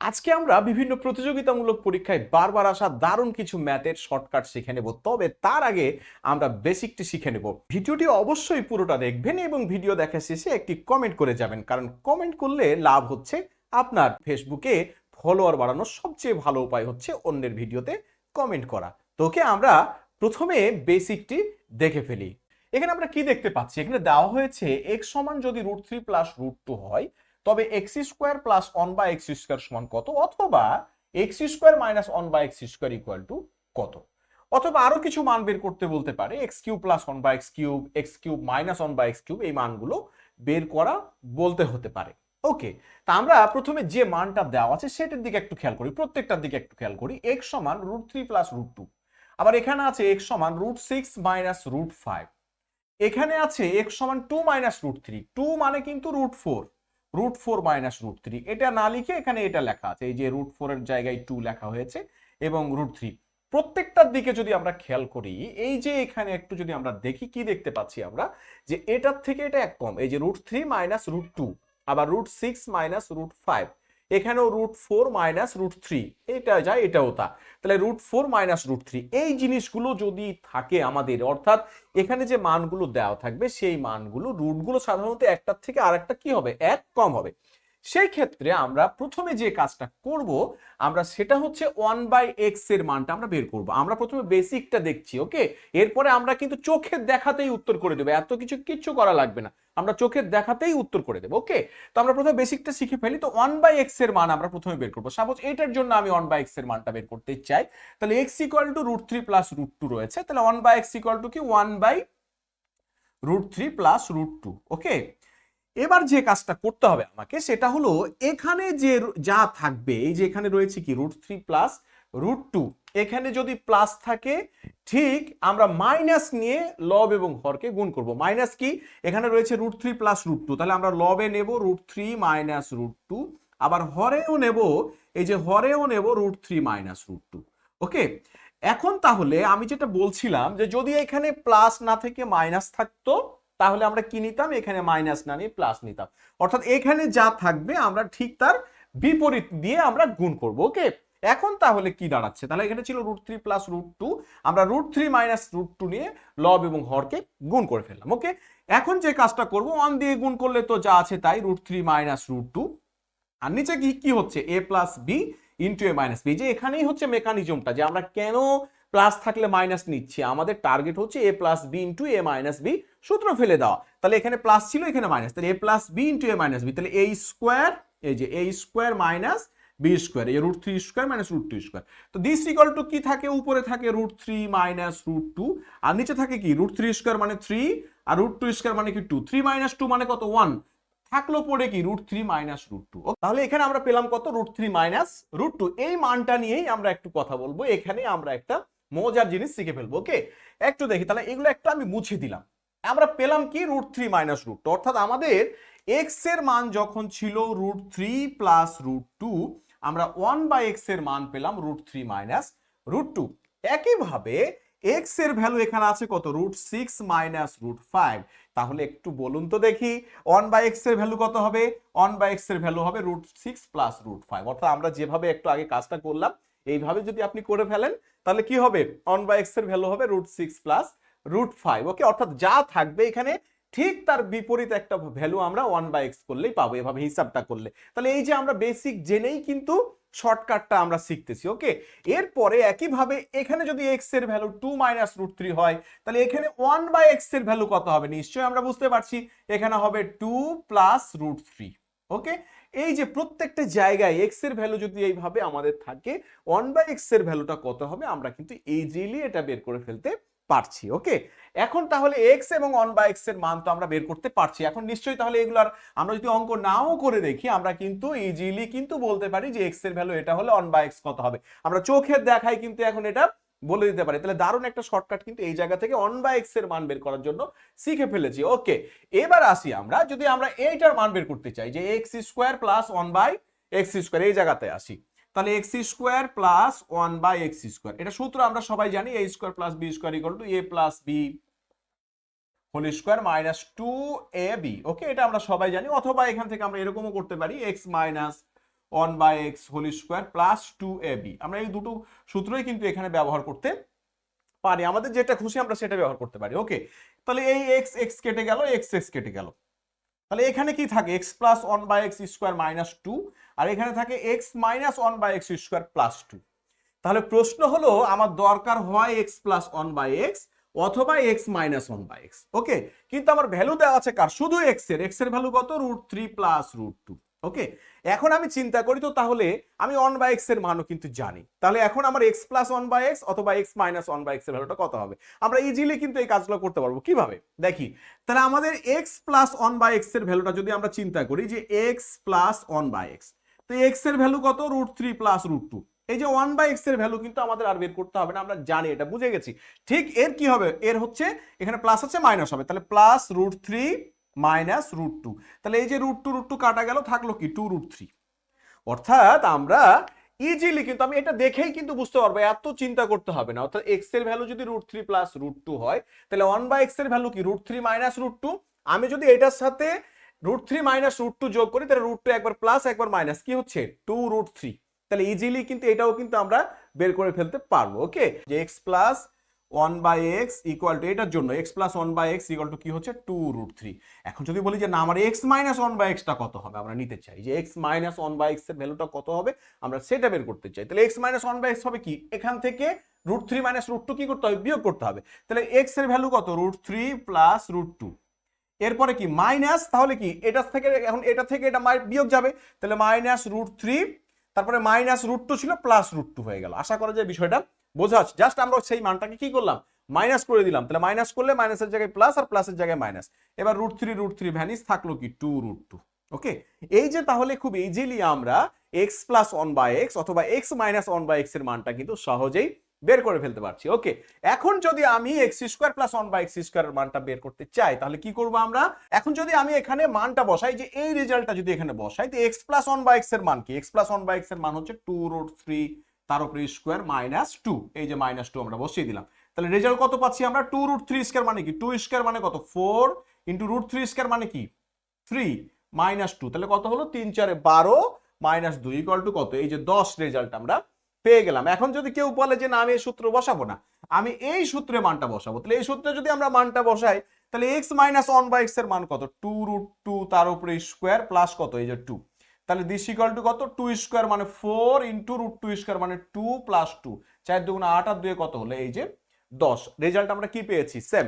আজকে আমরা বিভিন্ন প্রতিযোগিতামূলক পরীক্ষায় বারবার আসা দারুণ কিছু ম্যাথের শর্টকাট শিখে নেব। তবে তার আগে আমরা বেসিকটি শিখে নেব। ভিডিওটি অবশ্যই পুরোটা দেখবেন এবং ভিডিও দেখা শেষে একটি কমেন্ট করে যাবেন, কারণ কমেন্ট করলে লাভ হচ্ছে আপনার। ফেসবুকে ফলোয়ার বাড়ানোর সবচেয়ে ভালো উপায় হচ্ছে অন্যের ভিডিওতে কমেন্ট করা। তোকে আমরা প্রথমে বেসিকটি দেখে ফেলি। এখানে আমরা কি দেখতে পাচ্ছি, এখানে দেওয়া হয়েছে x সমান যদি √3 প্লাস √2 হয় তবে x square plus one by x square সমান কত, অথবা x square minus one by x square equal to কত, অথবা আরো কিছু মান বের করতে বলতে পারে x cube plus one by x cube minus one by x cube, এই মানগুলো বের করা বলতে হতে পারে। ওকে, তা আমরা প্রথমে যে মানটা দেওয়া আছে সেটার দিকে একটু খেয়াল করি, প্রত্যেকটার দিকে একটু খেয়াল করি। এক্স সমান √3 প্লাস √2, আবার এখানে আছে এক্স সমান √6 মাইনাস √5, এখানে আছে এক্স সমান 2 মাইনাস √3, 2 মানে কিন্তু √4, √4 মাইনাস √3, এটা না লিখে এখানে এটা লেখা আছে, এই যে √4 এর জায়গায় 2 লেখা হয়েছে এবং √3। প্রত্যেকটার দিকে যদি আমরা খেয়াল করি, এই যে এখানে একটু যদি আমরা দেখি, কি দেখতে পাচ্ছি আমরা, যে এটার থেকে এটা এক কম, এই যে √3 মাইনাস √2, আবার √6 মাইনাস √5, এখানেও √4 মাইনাস √3, এটা যা এটাও তা, তাহলে √4 মাইনাস √3 এই জিনিসগুলো যদি থাকে আমাদের, অর্থাৎ এখানে যে মানগুলো দেওয়া থাকবে সেই মানগুলো রুটগুলো সাধারণত একটার থেকে আরেকটা কি হবে, এক কম হবে। সেই ক্ষেত্রে আমরা প্রথমে যে কাজটা করব, আমরা সেটা হচ্ছে 1/x এর মানটা আমরা বের করব। আমরা প্রথমে বেসিকটা দেখছি, ওকে, এরপরে আমরা কিন্তু চোখের দেখাতেই উত্তর করে দেবো, এত কিচ্ছু করা লাগবে না, আমরা চোখের দেখাতেই উত্তর করে দেবো। ওকে, তো আমরা প্রথমে বেসিকটা শিখে ফেলি। তো 1/x এর মান আমরা প্রথমে বের করবো। সাপোজ এটার জন্য আমি 1/x এর মানটা বের করতে চাই, তাহলে x ইকুয়াল টু √3 প্লাস √2 রয়েছে, তাহলে 1/x ইকুয়াল টু কি 1/√3 প্লাস √2। ওকে, এবার যে কাজটা করতে হবে আমাকে সেটা হলো, এখানে যে যা থাকবে, এই যে এখানে রয়েছে কি √3 প্লাস √2, এখানে যদি প্লাস থাকে ঠিক আমরা মাইনাস নিয়ে লব এবং হরকে গুণ করব। মাইনাস কি, এখানে রয়েছে √3 প্লাস √2, তাহলে আমরা লবে নেব √3 মাইনাস √2, আবার হরেও নেব, এই যে হরেও নেব √3 মাইনাস √2। ওকে, এখন তাহলে আমি যেটা বলছিলাম, যে যদি এখানে প্লাস না থেকে মাইনাস থাকতো তাহলে আমরা কি নিতাম, এখানে মাইনাস না নিয়ে প্লাস নিতাম, অর্থাৎ এখানে যা থাকবে আমরা ঠিক তার বিপরীত দিয়ে আমরা গুণ করব। ওকে, এখন তাহলে কি দাঁড়াচ্ছে, তাহলে এখানে ছিল √3 প্লাস √2, আমরা √3 মাইনাস √2 নিয়ে লব এবং হরকে গুণ করে ফেললাম। ওকে, এখন যে কাজটা করব, 1 দিয়ে গুণ করলে তো যা আছে তাই, √3 মাইনাস √2, আর নিচে কি কি হচ্ছে, a plus b into a minus b. যে এখানেই হচ্ছে মেকানিজমটা, যে আমরা কেন প্লাস থাকলে মাইনাস নিচ্ছি, আমাদের টার্গেট হচ্ছে এ plus b into a minus B, সূত্র ফেলে দেওয়া। তাহলে এখানে প্লাস ছিল, এখানে মাইনাস, তাহলে এ plus b into a minus B, তাহলে এ স্কোয়ার, এই যে এ স্কোয়ার মাইনাস বি স্কোয়ার, এই √3 স্কোয়ার মাইনাস √2 স্কোয়ার। তো দিস ইকুয়াল টু কি থাকে, উপরে থাকে √3 মাইনাস √2, আর নিচে থাকে কি √3 স্কোয়ার মানে 3, আর √2 স্কোয়ার মানে কি 2, 3 মাইনাস 2 মানে কত, 1, থাকলো পড়ে কি √3 মাইনাস √2। তাহলে এখানে আমরা পেলাম কত, √3 মাইনাস √2। এই মানটা নিয়েই আমরা একটু কথা বলবো, এখানে আমরা একটা মজার জিনিস শিখে ফেলবো। ওকে, একটু দেখি, তাহলে এগুলো একটা আমি মুছে দিলাম। আমরা পেলাম কি, √3 মাইনাস √2, অর্থাৎ আমাদের x এর মান যখন ছিল √3 প্লাস √2, আমরা 1/x এর মান পেলাম √3 মাইনাস √2। একইভাবে x এর ভ্যালু এখানে আছে কত, √6 মাইনাস √5, তাহলে একটু বলুন তো দেখি 1/x এর ভ্যালু কত হবে, 1/x এর ভ্যালু হবে √6 প্লাস √5, অর্থাৎ আমরা যেভাবে একটু আগে কাজটা করলাম এইভাবে যদি আপনি করে ফেলেন তাহলে কি হবে, 1/x এর ভ্যালু হবে √6 প্লাস √5। ওকে, অর্থাৎ যা থাকবে এখানে ঠিক তার বিপরীত একটা ভ্যালু আমরা 1/x করলেই পাবো, এভাবে হিসাবটা করলে। তাহলে এই যে আমরা বেসিক জেনেই কিন্তু শর্টকাটটা আমরা শিখতেছি। ওকে, এরপরে একইভাবে এখানে যদি x এর ভ্যালু 2 মাইনাস √3 হয়, তাহলে এখানে 1/x এর ভ্যালু কত হবে, নিশ্চয়ই আমরা বুঝতে পারছি, এখানে হবে 2 প্লাস √3। ওকে, এই যে প্রত্যেকটা জায়গায় x এর ভ্যালু যদি এইভাবে আমাদের থাকে, 1/x এর ভ্যালুটা কত হবে আমরা কিন্তু ইজিলি এটা বের করে ফেলতে পারছি। ওকে, এখন তাহলে x এবং 1/x এর মান তো আমরা বের করতে পারছি, এখন নিশ্চয়ই তাহলে এগুলার আমরা যদি অঙ্ক নাও করে দেখি, আমরা কিন্তু ইজিলি কিন্তু বলতে পারি যে x এর ভ্যালু এটা হলে 1/x কত হবে, আমরা চোখের দেখাই কিন্তু এখন এটা বলে দিতে পারি। তাহলে দারুণ একটা শর্টকাট কিন্তু এই জায়গা থেকে 1/x এর মান বের করার জন্য শিখে ফেলেছি। ওকে, এবার আসি আমরা, যদি আমরা এইটার মান বের করতে চাই, যে x square plus 1/x square, এই জায়গাতে আসি, তাহলে x square plus 1/x square, এটা সূত্র আমরা সবাই জানি, a square plus b square equal to a plus b whole square minus 2ab। Okay, এটা আমরা সবাই জানি, অথবা এখান থেকে আমরা এরকমও করতে পারি x minus 1/x whole square plus 2ab। আমরা এই দুটো সূত্রই কিন্তু এখানে ব্যবহার করতে পারি, আমাদের যেটা খুশি আমরা সেটা ব্যবহার করতে পারি। ওকে, তাহলে এই এক্স এক্স কেটে গেল, এক্স এক্স কেটে গেল, তাহলে এখানে কি থাকে x plus 1/x square minus 2, আর এখানে থাকে x minus 1/x square plus 2। তাহলে প্রশ্ন হলো আমার দরকার হয় এক্স প্লাস 1/x অথবা এক্স মাইনাস 1/x। ওকে, কিন্তু আমার ভ্যালু দেওয়া আছে কার, শুধু এক্স এর ভ্যালু কত, √3 প্লাস √2। ওকে, এখন আমি চিন্তা করি তো, তাহলে আমি 1/x এর মানও কিন্তু জানি, তাহলে এখন আমার এক্স প্লাস 1/x অথবা এক্স মাইনাস 1/x এর ভ্যালুটা কত হবে, আমরা ইজিলি কিন্তু এই কাজগুলো করতে পারবো। কিভাবে দেখি, তাহলে আমাদের এক্স প্লাস 1/x এর ভ্যালুটা যদি আমরা চিন্তা করি যে এক্স প্লাস 1/x, তো এক্স এর ভ্যালু কত, √3 প্লাস √2। এই যে 1/x এর ভ্যালু কিন্তু আমাদের আর বের করতে হবে না, আমরা জানি, এটা বুঝে গেছি। ঠিক এর কি হবে, এর হচ্ছে এখানে প্লাস আছে মাইনাস হবে, তাহলে প্লাস √3 মাইনাস √2, তাহলে এই যে √2 কাটা গেল, থাকলো কি 2√3। অর্থাৎ আমরা ইজিলি কিন্তু, আমি এটা দেখেই কিন্তু বুঝতে পারবো, এত চিন্তা করতে হবে না। অর্থাৎ এক্স এর ভ্যালু যদি √3 প্লাস √2 হয়, তাহলে 1/x এর ভ্যালু কি √3 মাইনাস √2। আমি যদি এটার সাথে √3 মাইনাস √2 যোগ করি, তাহলে √2 একবার প্লাস একবার মাইনাস, কি হচ্ছে 2√3। তাহলে ইজিলি কিন্তু এটাও কিন্তু আমরা বের করে ফেলতে পারবো। ওকে, যে x plus 1/x equal to, এটার জন্য x plus 1/x equal to কি হচ্ছে 2√3। এখন যদি বলি যে না আমার এক্স মাইনাস 1/x টা কত হবে, আমরা নিতে চাই যে এক্স মাইনাস 1/x এর ভ্যালুটা কত হবে, আমরা সেটা বের করতে চাই। তাহলে এক্স মাইনাস 1/x হবে কি, এখান থেকে √3 মাইনাস √2 কি করতে হবে, বিয়োগ করতে হবে। তাহলে এক্স এর ভ্যালু কত, √3 প্লাস √2, এরপরে কি মাইনাস, তাহলে কি এটা থেকে, এখন এটা থেকে এটা বিয়োগ যাবে, তাহলে মাইনাস √3, তারপরে মাইনাস √2 ছিল প্লাস √2 হয়ে গেল। আশা করা যায় বিষয়টা বোঝা যাচ্ছে। জাস্ট আমরা সেই মানটাকে কি করলাম, মাইনাস করে দিলাম। তাহলে মাইনাস করলে মাইনাসের জায়গায় প্লাস আর প্লাসের জায়গায় মাইনাস, এবার √3 ভ্যানিস, থাকলো কি 2√2। ওকে, এই যে তাহলে খুব ইজিলি আমরা এক্স প্লাস 1/x অথবা এক্স মাইনাস 1/x এর মানটা কিন্তু সহজেই বের করে ফেলতে পারছি। ওকে, এখন যদি আমি এক্স স্কোয়ার প্লাস 1/x স্কোয়ারের মানটা বের করতে চাই, তাহলে কি করব আমরা, এখন যদি আমি এখানে মানটা বসাই, যে এই রেজাল্টটা যদি এখানে বসাই, তো এক্স প্লাস 1/x এর মান কি, এক্স প্লাস 1/x এর মান হচ্ছে 2√3 তার উপরে স্কোয়ার মাইনাস 2, এই যে মাইনাস 2 আমরা বসিয়ে দিলাম। তাহলে রেজাল্ট কত পাচ্ছি আমরা, 2√3 স্কোয়ার মানে কি, 2 স্কোয়ার মানে কত 4 ইন্টু √3 স্কোয়ার মানে কি 3 মাইনাস 2, তাহলে কত হলো 3 4 12 মাইনাস 2 ইকুয়াল টু কত, এই যে 10 রেজাল্ট আমরা পেয়ে গেলাম। এখন যদি কেউ বলে যে না আমি এই সূত্র বসাবো না, আমি এই সূত্রে মানটা বসাবো, তাহলে এই সূত্রে যদি আমরা মানটা বসাই, তাহলে এক্স মাইনাস 1/x এর মান কত, 2√2 তার উপরে স্কোয়ার প্লাস কত, এই যে 2, তাহলে দিস ইকুয়াল টু কত, 2 স্কোয়ার মানে 4 ইন্টু √2 স্কোয়ার মানে 2 প্লাস 2, 4 2 8 আর 2 কত হলো, এই যে 10। রেজাল্ট আমরা কি পেয়েছি, সেম।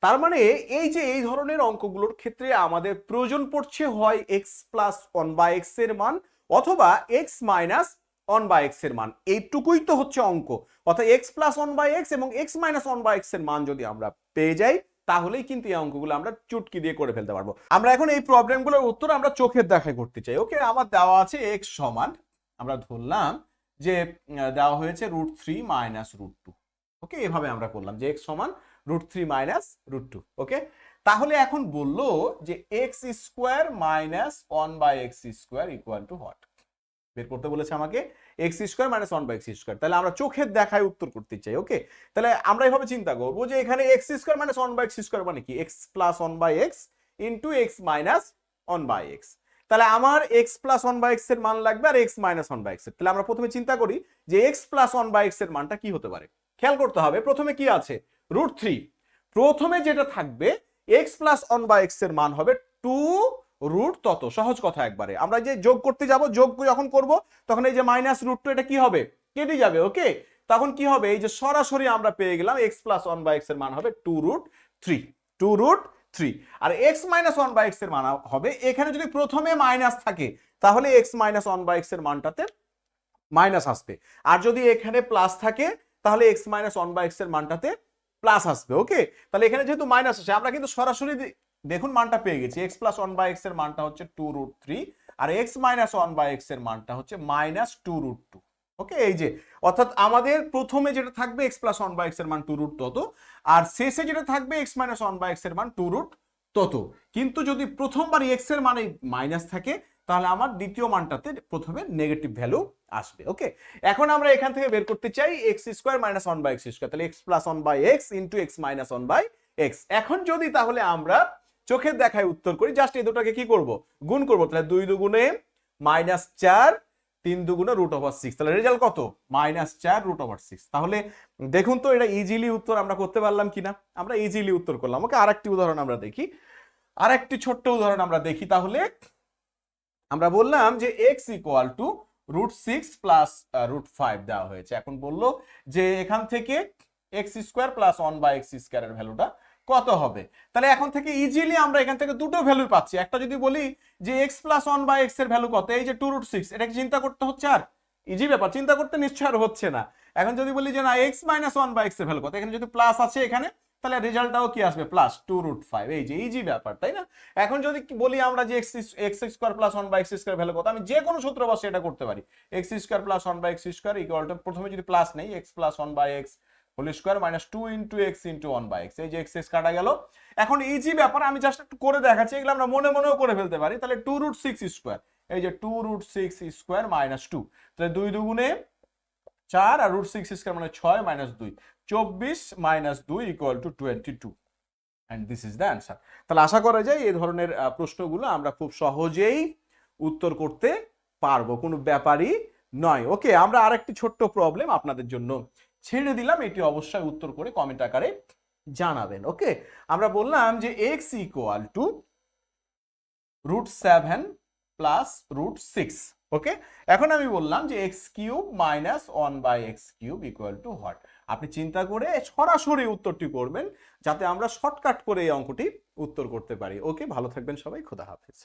তার মানে এই যে এই ধরনের অঙ্কগুলোর ক্ষেত্রে আমাদের প্রয়োজন পড়ছে হয় এক্স প্লাস 1/x এর মান অথবা এক্স মাইনাস 1/x এর মান, এইটুকুই তো হচ্ছে অঙ্ক। অর্থাৎ এক্স প্লাস 1/x এবং এক্স মাইনাস 1/x এর মান যদি আমরা পেয়ে যাই, তাহলেই কিন্তু এই অঙ্কগুলো আমরা চুটকি দিয়ে করে ফেলতে পারবো। আমরা এখন এই প্রবলেমগুলোর উত্তর আমরা চোখের দেখায় করতে চাই। ওকে, আমার দেওয়া আছে এক্স সমান, আমরা ধরলাম যে দেওয়া হয়েছে √3 মাইনাস √2। ওকে, এভাবে আমরা করলাম যে এক্স সমান √3 মাইনাস √2। ওকে, তাহলে এখন বললো যে x square minus 1/x square equal two what, বের করতে বলেছে আমাকে x square minus 1/x square. তাহলে আমরা চোখের দেখায় উত্তর করতে চাই। ওকে, তাহলে আমরা এইভাবে চিন্তা করবো যে এখানে x square minus 1/x square মানে কি, x plus 1/x into x minus 1/x। তাহলে আমার এক্স প্লাস 1/x এর মান লাগবে আর এক্স মাইনাস 1/x এর। তাহলে আমরা প্রথমে চিন্তা করি যে এক্স প্লাস 1/x এর মানটা কি হতে পারে। খেয়াল করতে হবে প্রথমে কি আছে, √3, প্রথমে যেটা থাকবে এক্স প্লাস 1/x এর মান হবে 2 তত। সহজ কথা, একবারে আমরা যে যোগ করতে যাব, যোগ যখন করব তখন এই যে মাইনাস √2 এটা কি হবে, কেটে যাবে। ওকে, তখন কি হবে, এই যে সরাসরি আমরা পেয়ে গেলাম এক্স প্লাস 1/x এর মান হবে 2√3, আর এক্স মাইনাস 1/x এর মান হবে, এখানে যদি প্রথমে মাইনাস থাকে তাহলে এক্স মাইনাস 1/x এর মানটাতে মাইনাস আসবে, আর যদি এখানে প্লাস থাকে তাহলে এক্স মাইনাস 1/x এর মানটাতে প্লাস আসবে। ওকে, তাহলে এখানে যেহেতু মাইনাস আসে, আমরা কিন্তু সরাসরি দেখুন মানটা পেয়ে গেছি, এক্স প্লাস 1/x এর মানটা হচ্ছে 2√3 আর এক্স মাইনাস 1/x এর মানটা হচ্ছে মাইনাস 2√2। ওকে, এই যে অর্থাৎ আমাদের প্রথমে যেটা থাকবে এক্স প্লাস 1/x এর মান 2 তত, আর শেষে যেটা থাকবে এক্স মাইনাস 1/x এর মান 2 তত। কিন্তু যদি প্রথমবার এক্স এর মানে মাইনাস থাকে, তাহলে আমার দ্বিতীয় মানটাতে প্রথমে নেগেটিভ ভ্যালু আসবে। ওকে, এখন আমরা এখান থেকে বের করতে চাই x square minus 1/x square, তাহলে x plus 1/x into x minus 1/x। এখন যদি তাহলে আমরা চোখের দেখায় উত্তর করি, জাস্ট এই দুটাকে কি করব, গুণ করব, তাহলে 2 2 গুণে -4 3 দুগুণে √6, তাহলে রেজাল্ট কত? -4 √6। তাহলে দেখুন তো এটা ইজিলি উত্তর আমরা করতে পারলাম কিনা। আমরা ইজিলি উত্তর করলাম। ওকে, আরেকটি উদাহরণ আমরা দেখি, আরেকটি ছোট্ট উদাহরণ আমরা দেখি। তাহলে আমরা বললাম যে x ইকুয়াল টু √6 প্লাস √5 দেওয়া হয়েছে। এখন বললো যে এখান থেকে x² প্লাস 1/x² এর ভ্যালুটা কত হবে। তাহলে এখন থেকে ইজিলি আমরা এখান থেকে দুটো ভ্যালু পাচ্ছি। একটা যদি বলি যে x প্লাস 1/x এর ভ্যালু কত, এই যে 2√6, এটাকে চিন্তা করতে হচ্ছে? আর ইজি ব্যাপার, চিন্তা করতে নিশ্চয় আর হচ্ছে না। এখন যদি বলি যে না x মাইনাস 1/x এর ভ্যালু কত, এখানে যদি প্লাস আছে এখানে, তাহলে রেজাল্টটাও কি আসবে? প্লাস 2√5। এই যে ইজি ব্যাপার, তাই না? এখন যদি বলি আমরা যে x² প্লাস 1/x² ভ্যালু কত, আমি যে কোনো সূত্র বসে এটা করতে পারি। x² plus 1/x² equal to, প্রথমে যদি প্লাস নেই, x plus 1/x whole square minus 2 into x into 1/x, এই যে x কাটা গেল। এখন ইজি ব্যাপার, আমি জাস্ট একটু করে দেখাচ্ছি, এগুলো আমরা মনে মনেও করে ফেলতে পারি। তাহলে 2√6², এই যে 2√6² মাইনাস 2, তাহলে 2 দুগুণে 4 আর √6² মানে 6 minus 2, 24 minus 2 equal to 22, and this is the answer. তাহলে আশা করা যায় এই ধরনের প্রশ্নগুলো আমরা খুব সহজেই উত্তর করতে পারবো, কোনো ব্যাপারই নয়। ওকে, আমরা আরেকটি ছোট্ট প্রবলেম আপনাদের জন্য ছেড়ে দিলাম, এটি অবশ্যই উত্তর করে কমেন্ট আকারে জানাবেন। ওকে, আমরা বললাম যে x ইকুয়াল টু √7 প্লাস √6। ওকে, এখন আমি বললাম যে x³ minus 1/x³ equal to what. আপনি চিন্তা করে সরাসরি উত্তরটি করবেন, যাতে আমরা শর্টকাট করে এই অঙ্কটি উত্তর করতে পারি। ওকে, ভালো থাকবেন সবাই, খোদা হাফেজ।